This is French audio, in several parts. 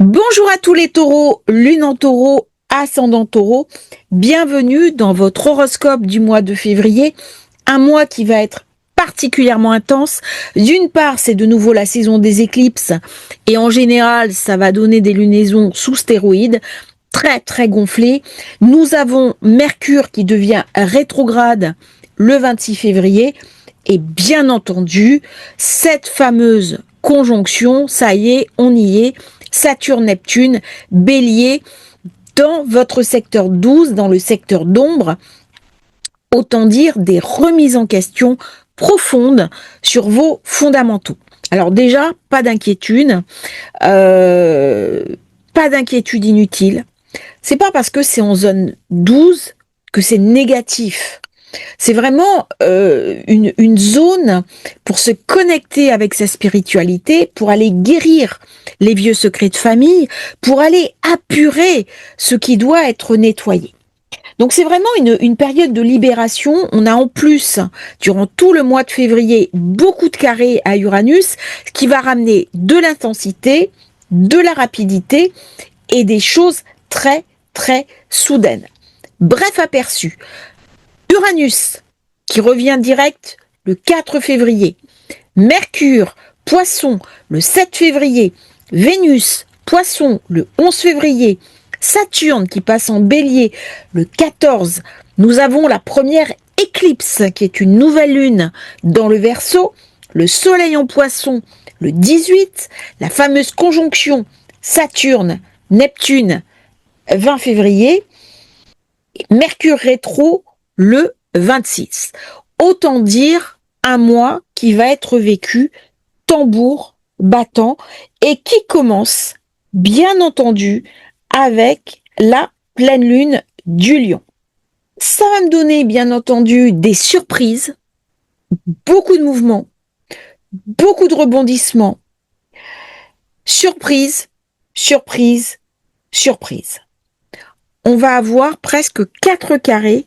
Bonjour à tous les taureaux, lune en taureau, ascendant taureau. Bienvenue dans votre horoscope du mois de février. Un mois qui va être particulièrement intense. D'une part, c'est de nouveau la saison des éclipses et en général, ça va donner des lunaisons sous stéroïdes très très gonflées. Nous avons Mercure qui devient rétrograde le 26 février et bien entendu, cette fameuse conjonction, ça y est, on y est. Saturne-Neptune, Bélier, dans votre secteur 12, dans le secteur d'ombre, autant dire des remises en question profondes sur vos fondamentaux. Alors déjà, pas d'inquiétude inutile. C'est pas parce que c'est en zone 12 que c'est négatif. C'est vraiment une zone pour se connecter avec sa spiritualité, pour aller guérir les vieux secrets de famille, pour aller apurer ce qui doit être nettoyé. Donc c'est vraiment une période de libération. On a en plus, durant tout le mois de février, beaucoup de carrés à Uranus, ce qui va ramener de l'intensité, de la rapidité et des choses très, très soudaines. Bref aperçu. Uranus, qui revient direct le 4 février. Mercure, Poisson, le 7 février. Vénus, Poisson, le 11 février. Saturne, qui passe en Bélier, le 14. Nous avons la première éclipse, qui est une nouvelle lune dans le Verseau. Le Soleil en Poisson, le 18. La fameuse conjonction Saturne-Neptune, 20 février. Mercure rétro, le 26. Autant dire un mois qui va être vécu tambour battant et qui commence, bien entendu, avec la pleine lune du Lion. Ça va me donner, bien entendu, des surprises, beaucoup de mouvements, beaucoup de rebondissements. Surprise, surprise, surprise. On va avoir presque 4 carrés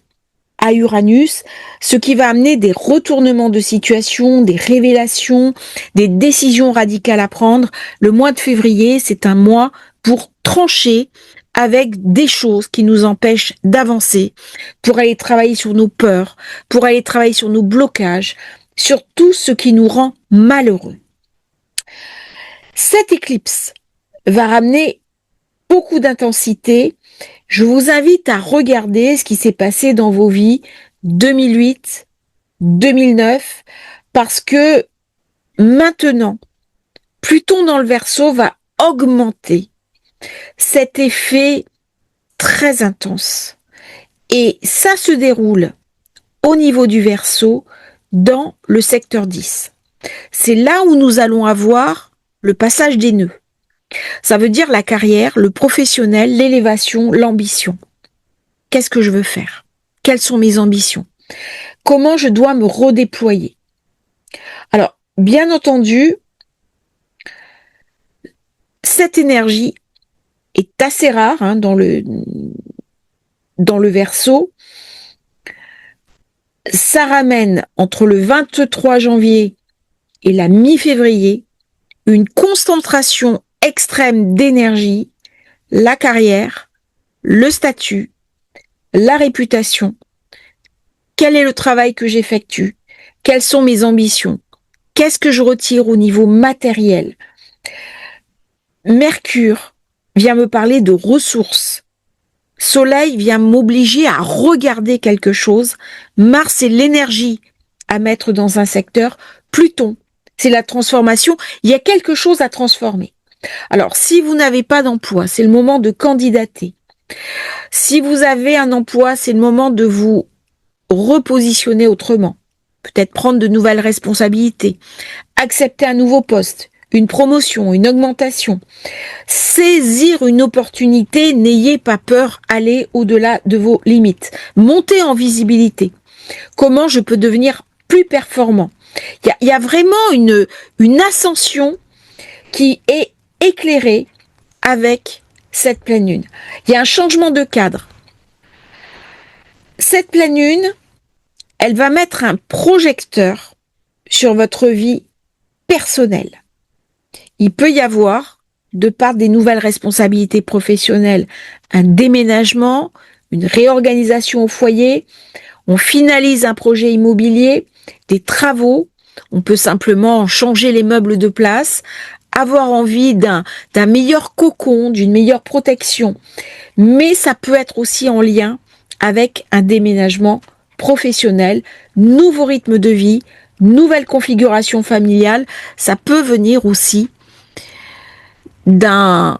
à Uranus, ce qui va amener des retournements de situation, des révélations, des décisions radicales à prendre. Le mois de février, c'est un mois pour trancher avec des choses qui nous empêchent d'avancer, pour aller travailler sur nos peurs, pour aller travailler sur nos blocages, sur tout ce qui nous rend malheureux. Cette éclipse va ramener beaucoup d'intensité. Je vous invite à regarder ce qui s'est passé dans vos vies 2008, 2009, parce que maintenant, Pluton dans le Verseau va augmenter cet effet très intense. Et ça se déroule au niveau du Verseau dans le secteur 10. C'est là où nous allons avoir le passage des nœuds. Ça veut dire la carrière, le professionnel, l'élévation, l'ambition. Qu'est-ce que je veux faire? Quelles sont mes ambitions? Comment je dois me redéployer? Alors, bien entendu, cette énergie est assez rare dans le Verseau. Ça ramène entre le 23 janvier et la mi-février une concentration extrême d'énergie, la carrière, le statut, la réputation. Quel est le travail que j'effectue? Quelles sont mes ambitions? Qu'est-ce que je retire au niveau matériel? Mercure vient me parler de ressources. Soleil vient m'obliger à regarder quelque chose. Mars, c'est l'énergie à mettre dans un secteur. Pluton, c'est la transformation. Il y a quelque chose à transformer. Alors, si vous n'avez pas d'emploi, c'est le moment de candidater. Si vous avez un emploi, c'est le moment de vous repositionner autrement. Peut-être prendre de nouvelles responsabilités. Accepter un nouveau poste, une promotion, une augmentation. Saisir une opportunité, n'ayez pas peur, allez au-delà de vos limites. Montez en visibilité. Comment je peux devenir plus performant? Il y a vraiment une ascension qui est éclairée avec cette pleine lune. Il y a un changement de cadre. Cette pleine lune, elle va mettre un projecteur sur votre vie personnelle. Il peut y avoir de par des nouvelles responsabilités professionnelles, un déménagement, une réorganisation au foyer, on finalise un projet immobilier, des travaux, on peut simplement changer les meubles de place, avoir envie d'un meilleur cocon, d'une meilleure protection. Mais ça peut être aussi en lien avec un déménagement professionnel, nouveau rythme de vie, nouvelle configuration familiale. Ça peut venir aussi d'un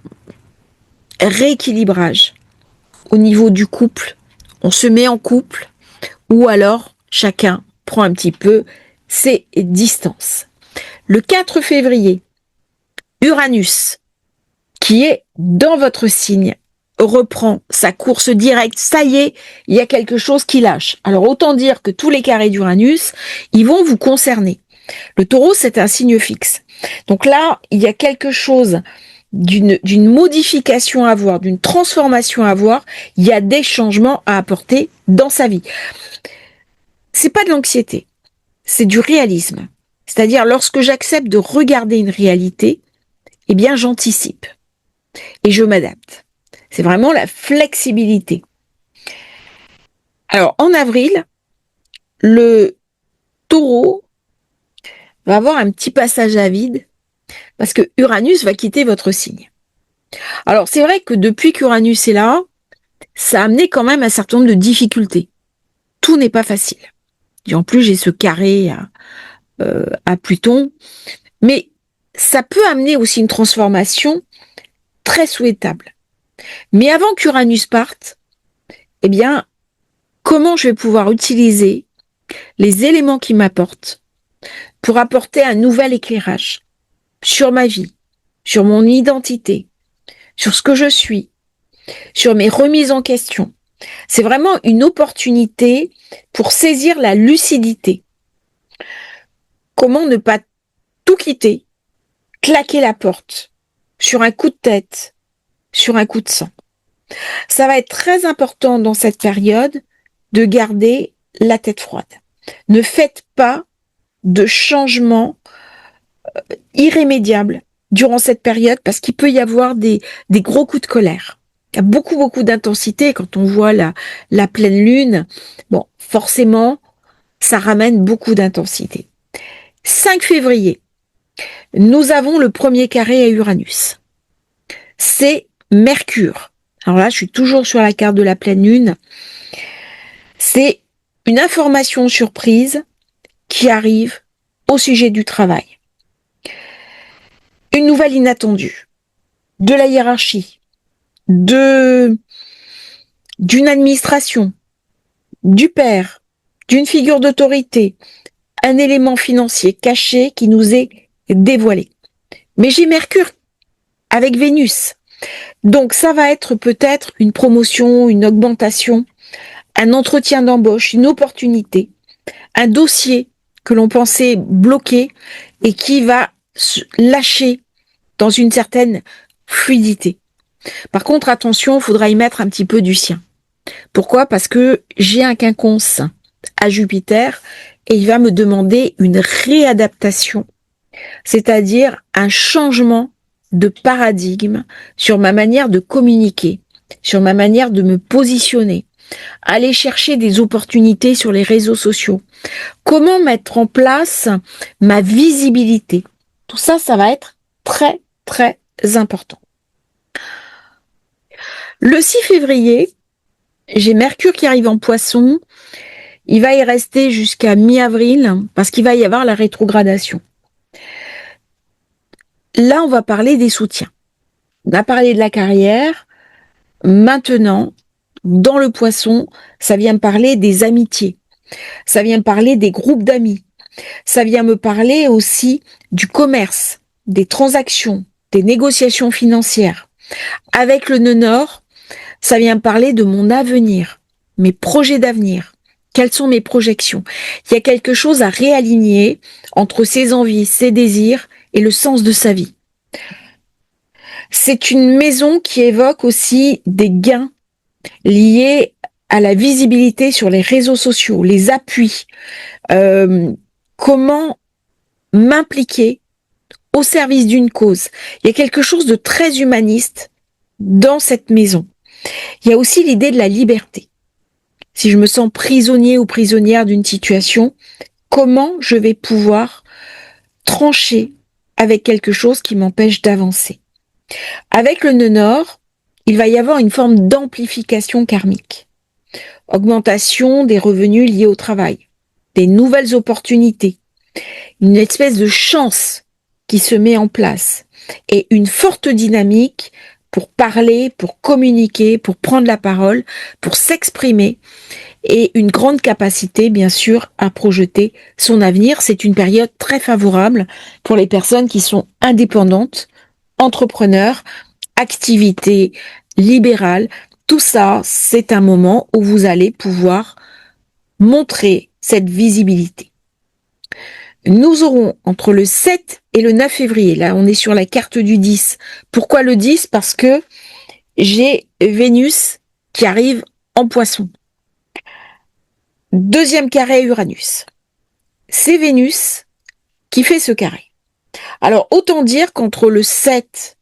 rééquilibrage au niveau du couple. On se met en couple ou alors chacun prend un petit peu ses distances. Le 4 février, Uranus, qui est dans votre signe, reprend sa course directe. Ça y est, il y a quelque chose qui lâche. Alors autant dire que tous les carrés d'Uranus, ils vont vous concerner. Le Taureau, c'est un signe fixe. Donc là, il y a quelque chose d'une modification à voir, d'une transformation à voir. Il y a des changements à apporter dans sa vie. C'est pas de l'anxiété, c'est du réalisme. C'est-à-dire, lorsque j'accepte de regarder une réalité, eh bien, j'anticipe et je m'adapte. C'est vraiment la flexibilité. Alors, en avril, le Taureau va avoir un petit passage à vide parce que Uranus va quitter votre signe. Alors, c'est vrai que depuis qu'Uranus est là, ça a amené quand même un certain nombre de difficultés. Tout n'est pas facile. Et en plus, j'ai ce carré à Pluton. Mais ça peut amener aussi une transformation très souhaitable. Mais avant qu'Uranus parte, eh bien, comment je vais pouvoir utiliser les éléments qui m'apportent pour apporter un nouvel éclairage sur ma vie, sur mon identité, sur ce que je suis, sur mes remises en question. C'est vraiment une opportunité pour saisir la lucidité. Comment ne pas tout quitter, claquer la porte sur un coup de tête, sur un coup de sang. Ça va être très important dans cette période de garder la tête froide. Ne faites pas de changements irrémédiables durant cette période parce qu'il peut y avoir des gros coups de colère. Il y a beaucoup d'intensité quand on voit la pleine lune. Bon, forcément, ça ramène beaucoup d'intensité. 5 février, nous avons le premier carré à Uranus. C'est Mercure. Alors là, je suis toujours sur la carte de la pleine lune. C'est une information surprise qui arrive au sujet du travail. Une nouvelle inattendue, de la hiérarchie, d'une administration, du père, d'une figure d'autorité, un élément financier caché qui nous est dévoilé. Mais j'ai Mercure avec Vénus. Donc ça va être peut-être une promotion, une augmentation, un entretien d'embauche, une opportunité, un dossier que l'on pensait bloqué et qui va se lâcher dans une certaine fluidité. Par contre, attention, il faudra y mettre un petit peu du sien. Pourquoi ? Parce que j'ai un quinconce à Jupiter et il va me demander une réadaptation, c'est-à-dire un changement de paradigme sur ma manière de communiquer, sur ma manière de me positionner, aller chercher des opportunités sur les réseaux sociaux, comment mettre en place ma visibilité. Tout ça, ça va être très important. Le 6 février, j'ai Mercure qui arrive en Poisson. Il va y rester jusqu'à mi-avril parce qu'il va y avoir la rétrogradation. Là, on va parler des soutiens. On a parlé de la carrière. Maintenant, dans le Poisson, ça vient me parler des amitiés. Ça vient me parler des groupes d'amis. Ça vient me parler aussi du commerce, des transactions, des négociations financières. Avec le nœud nord, ça vient me parler de mon avenir, mes projets d'avenir. Quelles sont mes projections ? Il y a quelque chose à réaligner entre ses envies, ses désirs et le sens de sa vie. C'est une maison qui évoque aussi des gains liés à la visibilité sur les réseaux sociaux, les appuis, comment m'impliquer au service d'une cause. Il y a quelque chose de très humaniste dans cette maison. Il y a aussi l'idée de la liberté. Si je me sens prisonnier ou prisonnière d'une situation, comment je vais pouvoir trancher avec quelque chose qui m'empêche d'avancer? Avec le nœud nord, il va y avoir une forme d'amplification karmique. Augmentation des revenus liés au travail, des nouvelles opportunités, une espèce de chance qui se met en place et une forte dynamique pour parler, pour communiquer, pour prendre la parole, pour s'exprimer et une grande capacité, bien sûr, à projeter son avenir. C'est une période très favorable pour les personnes qui sont indépendantes, entrepreneurs, activités libérales. Tout ça, c'est un moment où vous allez pouvoir montrer cette visibilité. Nous aurons entre le 7 et le 9 février, là on est sur la carte du 10. Pourquoi le 10? Parce que j'ai Vénus qui arrive en Poisson. Deuxième carré Uranus. C'est Vénus qui fait ce carré. Alors autant dire qu'entre le 7,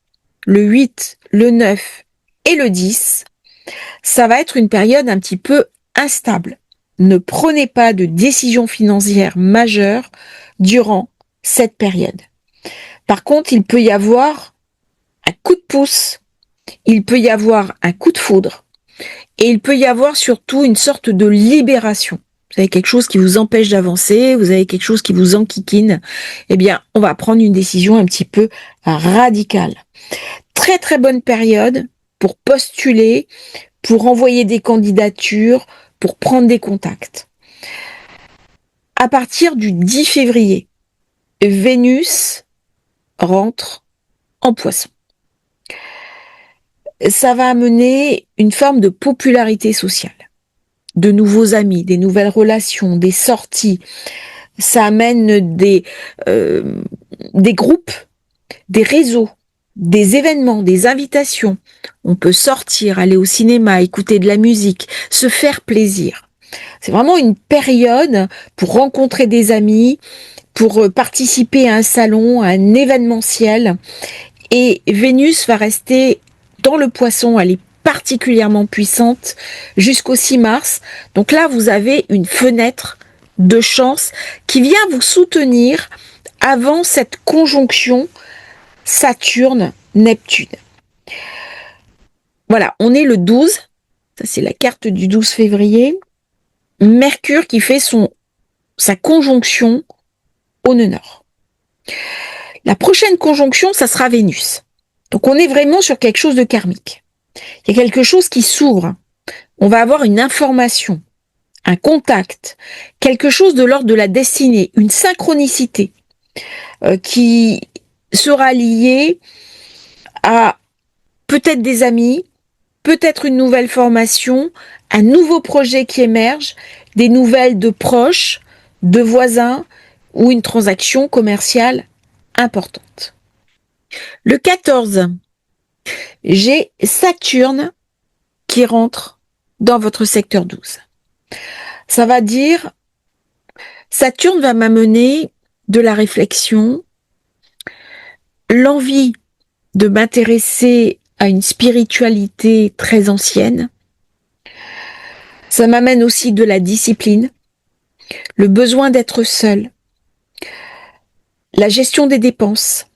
le 8, le 9 et le 10, ça va être une période un petit peu instable. Ne prenez pas de décisions financières majeures durant cette période. Par contre, il peut y avoir un coup de pouce, il peut y avoir un coup de foudre, et il peut y avoir surtout une sorte de libération. Vous avez quelque chose qui vous empêche d'avancer, vous avez quelque chose qui vous enquiquine, eh bien, on va prendre une décision un petit peu radicale. Très très bonne période pour postuler, pour envoyer des candidatures, pour prendre des contacts. À partir du 10 février, Vénus rentre en Poisson. Ça va amener une forme de popularité sociale, de nouveaux amis, des nouvelles relations, des sorties. Ça amène des groupes, des réseaux, des événements, des invitations. On peut sortir, aller au cinéma, écouter de la musique, se faire plaisir. C'est vraiment une période pour rencontrer des amis, pour participer à un salon, à un événementiel. Et Vénus va rester dans le Poisson, elle est particulièrement puissante jusqu'au 6 mars. Donc là, vous avez une fenêtre de chance qui vient vous soutenir avant cette conjonction Saturne-Neptune. Voilà, on est le 12, ça c'est la carte du 12 février. Mercure qui fait sa conjonction au nœud nord. La prochaine conjonction, ça sera Vénus. Donc on est vraiment sur quelque chose de karmique. Il y a quelque chose qui s'ouvre. On va avoir une information, un contact, quelque chose de l'ordre de la destinée, une synchronicité qui sera liée à peut-être des amis, peut-être une nouvelle formation, un nouveau projet qui émerge, des nouvelles de proches, de voisins ou une transaction commerciale importante. Le 14, j'ai Saturne qui rentre dans votre secteur 12. Ça va dire, Saturne va m'amener de la réflexion, l'envie de m'intéresser à une spiritualité très ancienne. Ça m'amène aussi de la discipline, le besoin d'être seul, la gestion des dépenses,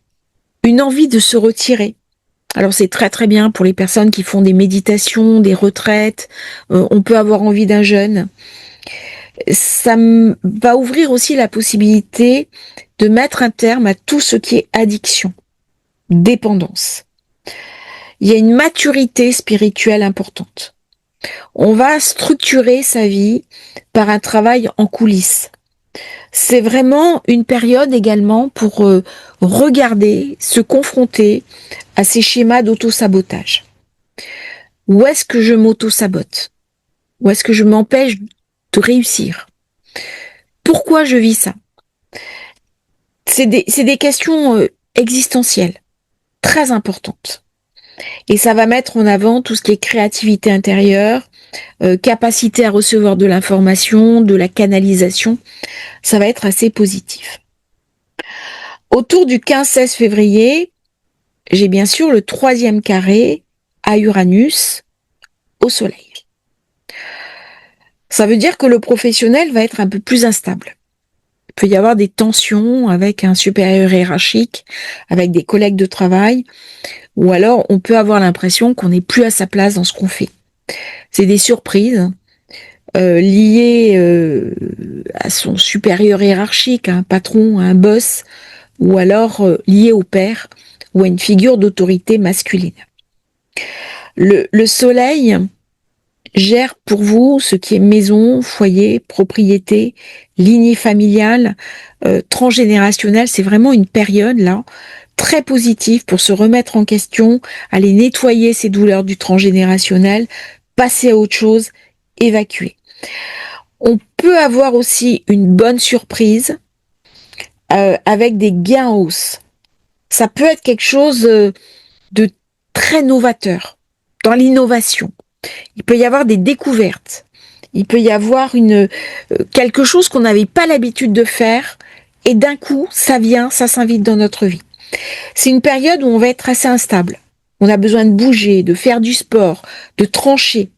une envie de se retirer. Alors c'est très très bien pour les personnes qui font des méditations, des retraites, on peut avoir envie d'un jeûne. Ça va ouvrir aussi la possibilité de mettre un terme à tout ce qui est addiction, dépendance. Il y a une maturité spirituelle importante. On va structurer sa vie par un travail en coulisses. C'est vraiment une période également pour regarder, se confronter à ces schémas d'auto-sabotage. Où est-ce que je m'auto-sabote? Où est-ce que je m'empêche de réussir? Pourquoi je vis ça? C'est des questions existentielles, très importantes. Et ça va mettre en avant tout ce qui est créativité intérieure, capacité à recevoir de l'information, de la canalisation. Ça va être assez positif. Autour du 15-16 février, j'ai bien sûr le 3e carré à Uranus au Soleil. Ça veut dire que le professionnel va être un peu plus instable. Il peut y avoir des tensions avec un supérieur hiérarchique, avec des collègues de travail, ou alors on peut avoir l'impression qu'on n'est plus à sa place dans ce qu'on fait. C'est des surprises liées à son supérieur hiérarchique, à un patron, à un boss, ou alors liées au père ou à une figure d'autorité masculine. Le soleil gère pour vous ce qui est maison, foyer, propriété, lignée familiale, transgénérationnelle. C'est vraiment une période là très positive pour se remettre en question, aller nettoyer ces douleurs du transgénérationnel, passer à autre chose, évacuer. On peut avoir aussi une bonne surprise avec des gains en hausse. Ça peut être quelque chose de très novateur dans l'innovation. Il peut y avoir des découvertes. Il peut y avoir quelque chose qu'on n'avait pas l'habitude de faire et d'un coup, ça vient, ça s'invite dans notre vie. C'est une période où on va être assez instable. On a besoin de bouger, de faire du sport, de trancher.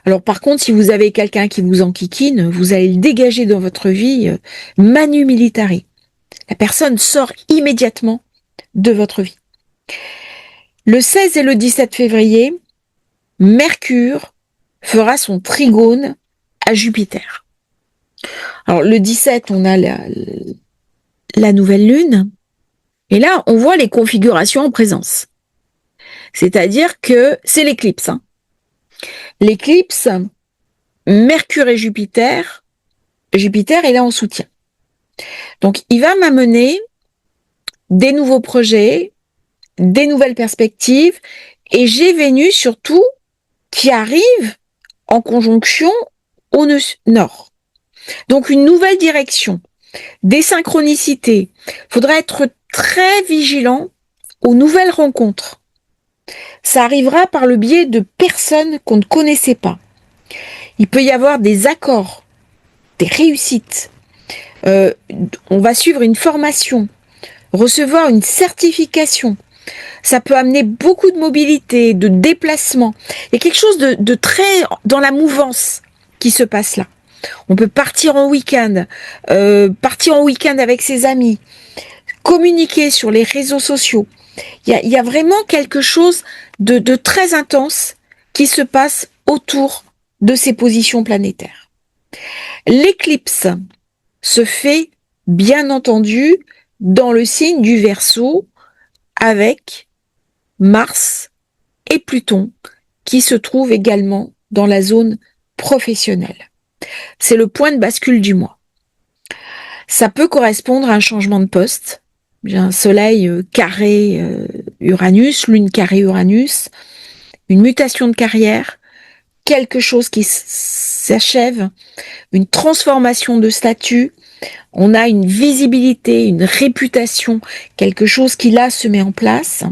Alors par contre, si vous avez quelqu'un qui vous enquiquine, vous allez le dégager dans votre vie manu militari. La personne sort immédiatement de votre vie. Le 16 et le 17 février, Mercure fera son trigone à Jupiter. Alors le 17, on a la nouvelle lune, et là on voit les configurations en présence. C'est-à-dire que c'est l'éclipse. L'éclipse, Mercure et Jupiter est là en soutien. Donc il va m'amener des nouveaux projets, des nouvelles perspectives, et j'ai Vénus surtout qui arrive en conjonction au nord. Donc une nouvelle direction, des synchronicités. Il faudra être très vigilant aux nouvelles rencontres. Ça arrivera par le biais de personnes qu'on ne connaissait pas. Il peut y avoir des accords, des réussites. On va suivre une formation, recevoir une certification. Ça peut amener beaucoup de mobilité, de déplacement. Il y a quelque chose de très dans la mouvance qui se passe là. On peut partir en week-end avec ses amis, communiquer sur les réseaux sociaux. Il y a vraiment quelque chose de très intense qui se passe autour de ces positions planétaires. L'éclipse se fait, bien entendu, dans le signe du Verseau, avec Mars et Pluton, qui se trouvent également dans la zone professionnelle. C'est le point de bascule du mois. Ça peut correspondre à un changement de poste. J'ai un soleil carré Uranus, lune carré Uranus, une mutation de carrière, quelque chose qui s'achève, une transformation de statut. On a une visibilité, une réputation, quelque chose qui là se met en place.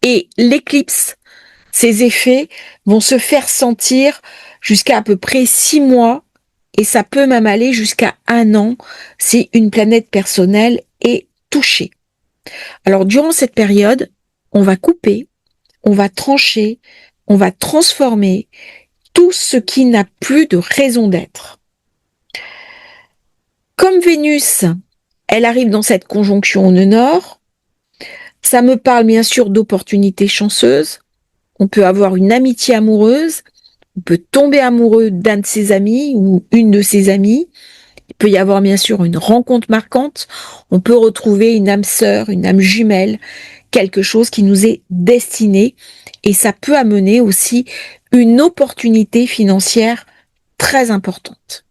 Et l'éclipse, ces effets vont se faire sentir jusqu'à à peu près 6 mois et ça peut même aller jusqu'à 1 an si une planète personnelle est touchée. Alors durant cette période, on va couper, on va trancher, on va transformer tout ce qui n'a plus de raison d'être. Comme Vénus, elle arrive dans cette conjonction au nœud nord, ça me parle bien sûr d'opportunités chanceuses. On peut avoir une amitié amoureuse, on peut tomber amoureux d'un de ses amis ou une de ses amies. Il peut y avoir bien sûr une rencontre marquante. On peut retrouver une âme sœur, une âme jumelle, quelque chose qui nous est destiné. Et ça peut amener aussi une opportunité financière très importante.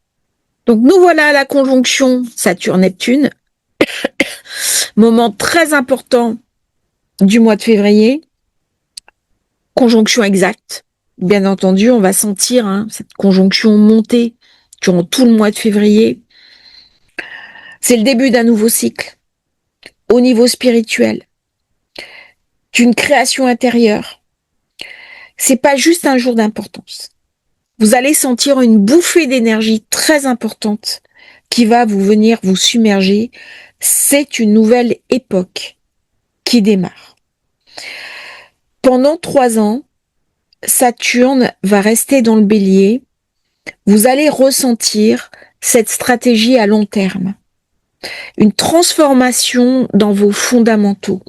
Donc nous voilà à la conjonction Saturne-Neptune. Moment très important du mois de février. Conjonction exacte. Bien entendu, on va sentir cette conjonction monter durant tout le mois de février. C'est le début d'un nouveau cycle au niveau spirituel, d'une création intérieure. C'est pas juste un jour d'importance. Vous allez sentir une bouffée d'énergie très importante qui va vous venir vous submerger. c'est une nouvelle époque qui démarre. Pendant 3 ans, Saturne va rester dans le Bélier. Vous allez ressentir cette stratégie à long terme. Une transformation dans vos fondamentaux.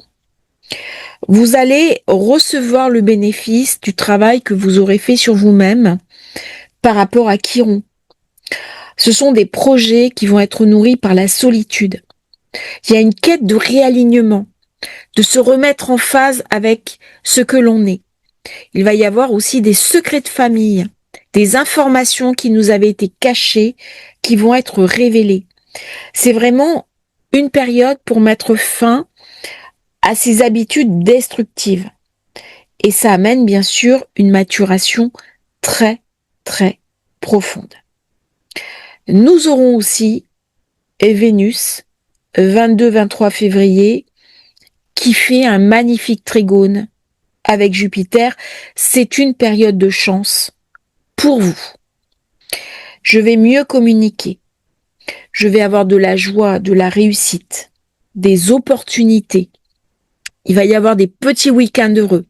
Vous allez recevoir le bénéfice du travail que vous aurez fait sur vous-même par rapport à Chiron. Ce sont des projets qui vont être nourris par la solitude. Il y a une quête de réalignement, de se remettre en phase avec ce que l'on est. Il va y avoir aussi des secrets de famille, des informations qui nous avaient été cachées, qui vont être révélées. C'est vraiment une période pour mettre fin à ces habitudes destructives. Et ça amène bien sûr une maturation très, très profonde. Nous aurons aussi Vénus, 22-23 février, qui fait un magnifique trigone avec Jupiter. C'est une période de chance pour vous. Je vais mieux communiquer. Je vais avoir de la joie, de la réussite, des opportunités. Il va y avoir des petits week-ends heureux.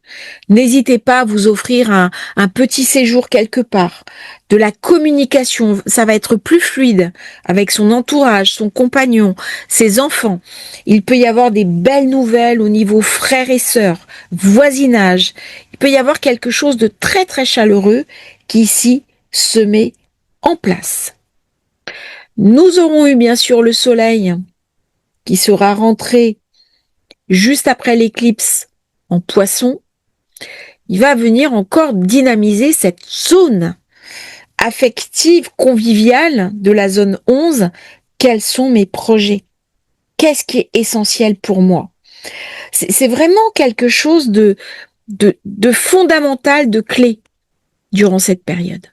N'hésitez pas à vous offrir un petit séjour quelque part. De la communication, ça va être plus fluide avec son entourage, son compagnon, ses enfants. Il peut y avoir des belles nouvelles au niveau frères et sœurs, voisinage. Il peut y avoir quelque chose de très très chaleureux qui ici se met en place. Nous aurons eu bien sûr le soleil qui sera rentré juste après l'éclipse en Poisson. Il va venir encore dynamiser cette zone affective, conviviale de la zone 11. Quels sont mes projets? Qu'est-ce qui est essentiel pour moi? C'est vraiment quelque chose de fondamental, de clé durant cette période.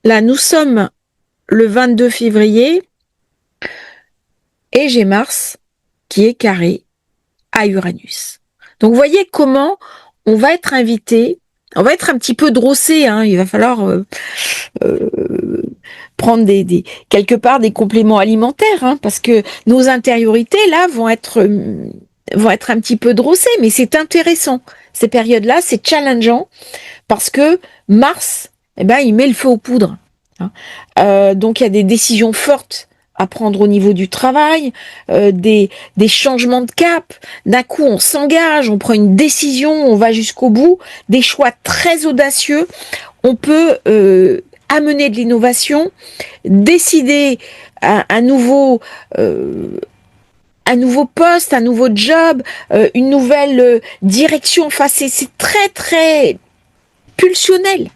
Là, nous sommes le 22 février et j'ai Mars qui est carré à Uranus. Donc, vous voyez comment on va être invité, on va être un petit peu drossé, hein, il va falloir prendre quelque part des compléments alimentaires, hein, parce que nos intériorités, là, vont être un petit peu drossées, mais c'est intéressant. Ces périodes-là, c'est challengeant, parce que Mars, il met le feu aux poudres. Hein. Donc, il y a des décisions fortes à prendre au niveau du travail, des changements de cap. D'un coup, on s'engage, on prend une décision, on va jusqu'au bout, des choix très audacieux. On peut amener de l'innovation, décider un nouveau poste, un nouveau job, une nouvelle direction. Enfin, c'est très, très pulsionnel.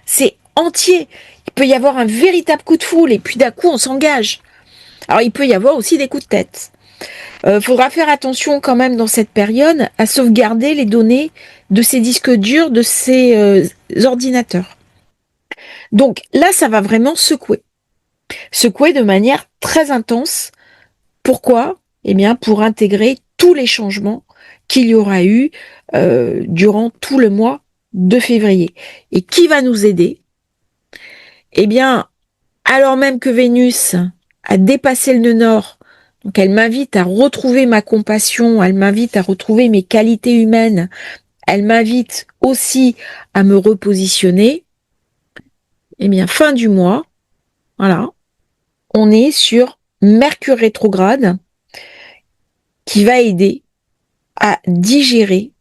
C'est entier. Il peut y avoir un véritable coup de foule et puis d'un coup, on s'engage. Alors, il peut y avoir aussi des coups de tête. Faudra faire attention quand même dans cette période à sauvegarder les données de ces disques durs, de ces ordinateurs. Donc là, ça va vraiment secouer. Secouer de manière très intense. Pourquoi? Eh bien, pour intégrer tous les changements qu'il y aura eu durant tout le mois de février. Et qui va nous aider? Eh bien, alors même que Vénus a dépassé le nœud nord, donc elle m'invite à retrouver ma compassion, elle m'invite à retrouver mes qualités humaines, elle m'invite aussi à me repositionner. Eh bien, fin du mois, voilà, on est sur Mercure rétrograde qui va aider à digérer,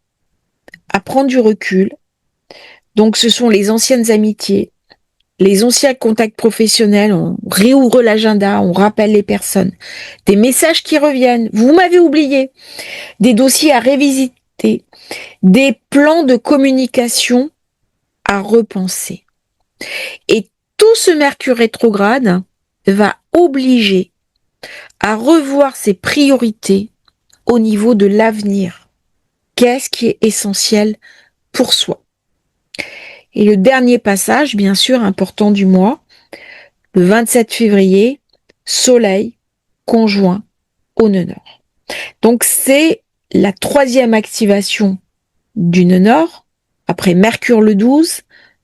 à prendre du recul. Donc, ce sont les anciennes amitiés, les anciens contacts professionnels, on réouvre l'agenda, on rappelle les personnes, des messages qui reviennent, vous m'avez oublié, des dossiers à révisiter, des plans de communication à repenser. Et tout ce Mercure rétrograde va obliger à revoir ses priorités au niveau de l'avenir. Qu'est-ce qui est essentiel pour soi? Et le dernier passage, bien sûr, important du mois, le 27 février, Soleil conjoint au nœud nord. Donc, c'est la 3e activation du nœud nord, après Mercure le 12,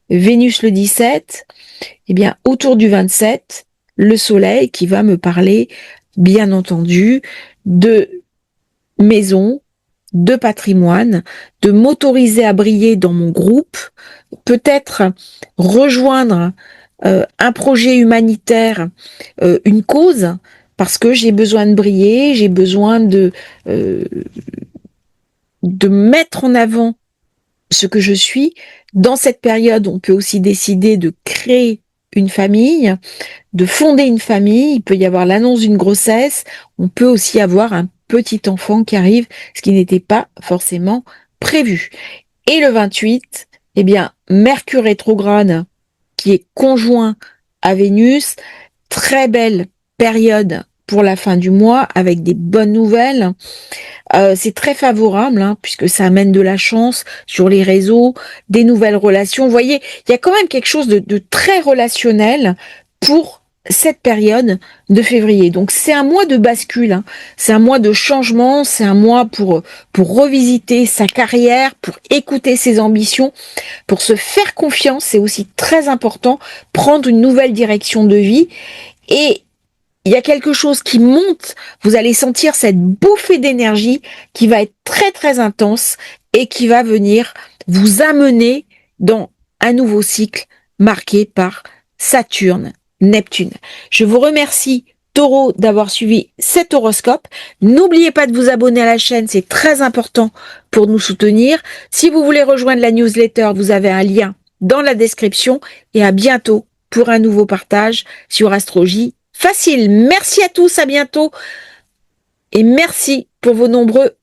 Vénus le 17, eh bien, autour du 27, le Soleil qui va me parler bien entendu, de maison, de patrimoine, de m'autoriser à briller dans mon groupe, peut-être rejoindre un projet humanitaire, une cause, parce que j'ai besoin de briller, j'ai besoin de mettre en avant ce que je suis. Dans cette période, on peut aussi décider de créer une famille, de fonder une famille. Il peut y avoir l'annonce d'une grossesse. On peut aussi avoir un petit enfant qui arrive, ce qui n'était pas forcément prévu. Et le 28, eh bien, Mercure rétrograde, qui est conjoint à Vénus, très belle période pour la fin du mois avec des bonnes nouvelles. C'est très favorable, hein, puisque ça amène de la chance sur les réseaux, des nouvelles relations. Vous voyez, il y a quand même quelque chose de très relationnel pour cette période de février. Donc c'est un mois de bascule, hein. C'est un mois de changement, c'est un mois pour revisiter sa carrière, pour écouter ses ambitions, pour se faire confiance. C'est aussi très important, prendre une nouvelle direction de vie. Et il y a quelque chose qui monte, vous allez sentir cette bouffée d'énergie qui va être très très intense et qui va venir vous amener dans un nouveau cycle marqué par Saturne, Neptune. Je vous remercie, Taureau, d'avoir suivi cet horoscope. N'oubliez pas de vous abonner à la chaîne, c'est très important pour nous soutenir. Si vous voulez rejoindre la newsletter, vous avez un lien dans la description et à bientôt pour un nouveau partage sur Astrologie Facile. Merci à tous, à bientôt et merci pour vos nombreux